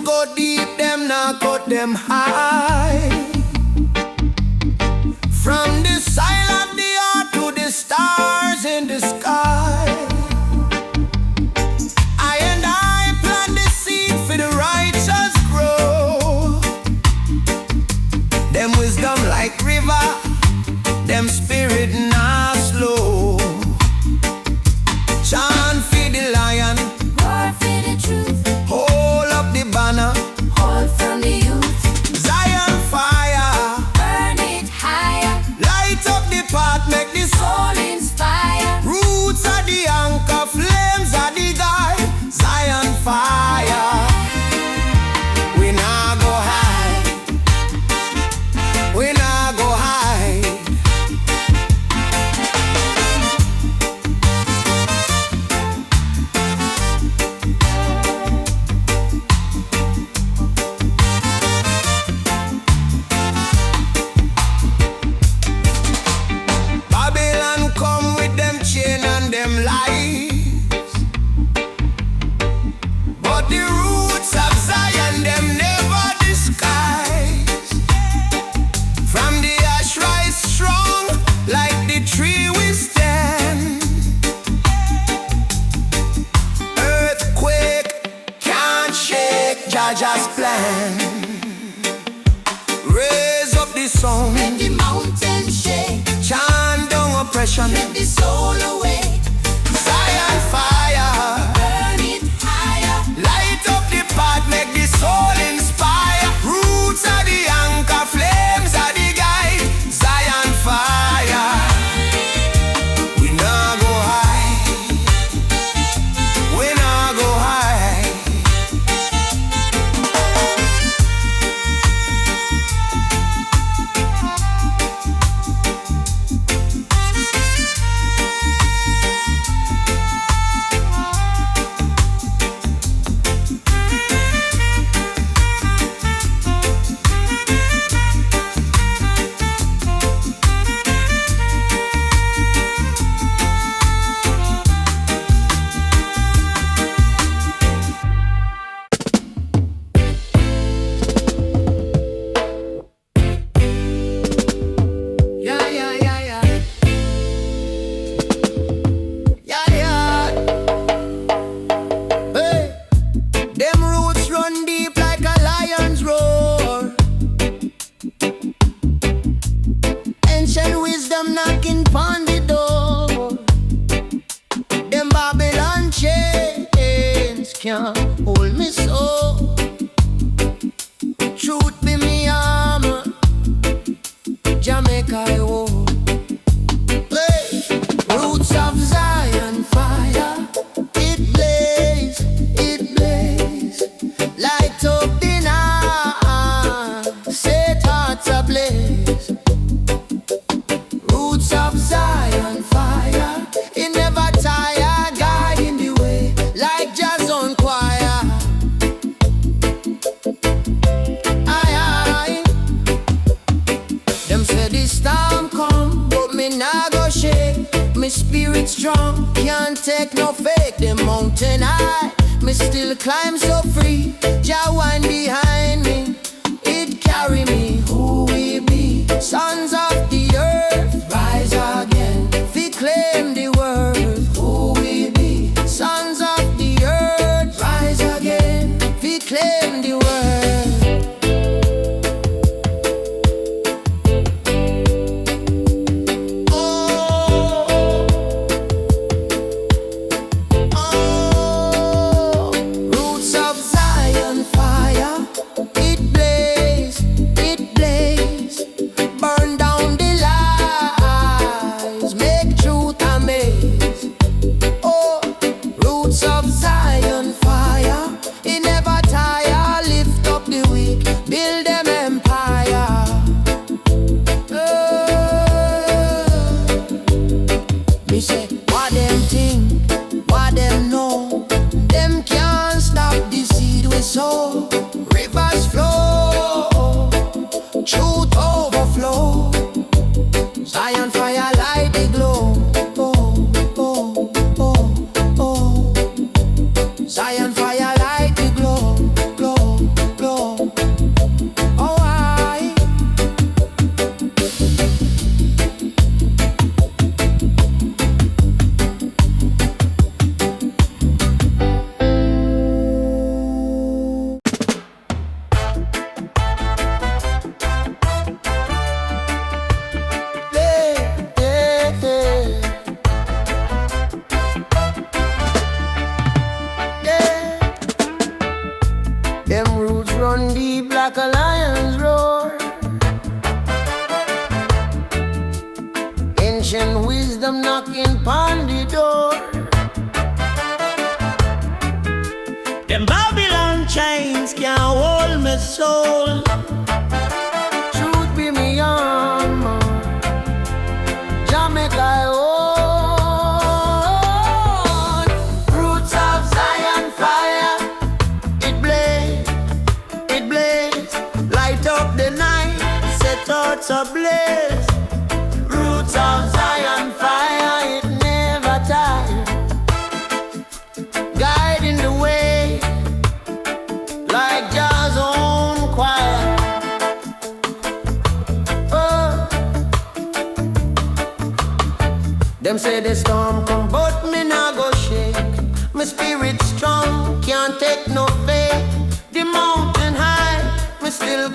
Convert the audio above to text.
go deep, them not cut them high. From the side of the earth to the stars in the sky, I and I plant the seed for the righteous grow. Them wisdom like river, them spirit not slow. Chant for the lion, roar for the truth, hold up the banner, hold from the youth, Zion fire, burn it higher, light up the path, make the soul inspire. roots are the anchor, flames are the guide. Zion fire, we nah go hide, we nah go hide. Babylon come with them chain and them lies, but the roots of Zion them never disguise. From the ash rise strong, like the tree we stand. Earthquake can't shake Jaja's plan. Raise up the sound, Let the mountain shake, chant down oppression. let the soul awake, Zion fire, burn it higher. light up the path, make the soul inspire. Roots are the anchor, flames are the guide. Zion fire, we nah go hide, we nah go hide. Yeah, yeah, yeah, yeah. Yeah, yeah. Hey, them roots run deep like a lion's roar. Ancient wisdom knocking pon the door. Them Babylon chains can't hold me so. Truth be me armor, Jamaica I walk. Hey, roots of Zion fire, it blaze, light up the night, set hearts ablaze. Roots of Zion fire, it never tire, guiding the way like jazz on choir. Aye, them say the storm come, but me nah go shake. Me spirit strong, can't take no fake. The mountain high, me still climb so free. Jah wind behind me, it carry me. Who we be? Sons of the earth, rise again. We claim the world. Who we be? Sons of the earth, rise again. We claim the world. Roots of Zion fire, it blaze, burn down the lies, make truth amaze. Oh, roots of Zion fire, it never tire, lift up the weak, build them empire. Me say, what them think, what them know, them can't stop the seed we sow. Rivers flow, truth overflow. Zion fire light the glow. Oh, oh, oh, oh. Zion fire light the glow, glow. Them roots run deep like a lion's roar. Ancient wisdom knocking on the door. Them Babylon chains can't hold my soul. Truth be me armor, Jamaica I own. Roots of Zion fire, it blaze, light up the night, set hearts ablaze. Roots of Zion fire, it never tires, guiding the way like Jah's own choir. Oh. Them say the storm come, but me nah go shake. My spirit strong, can't take no fake. The mountain high, me still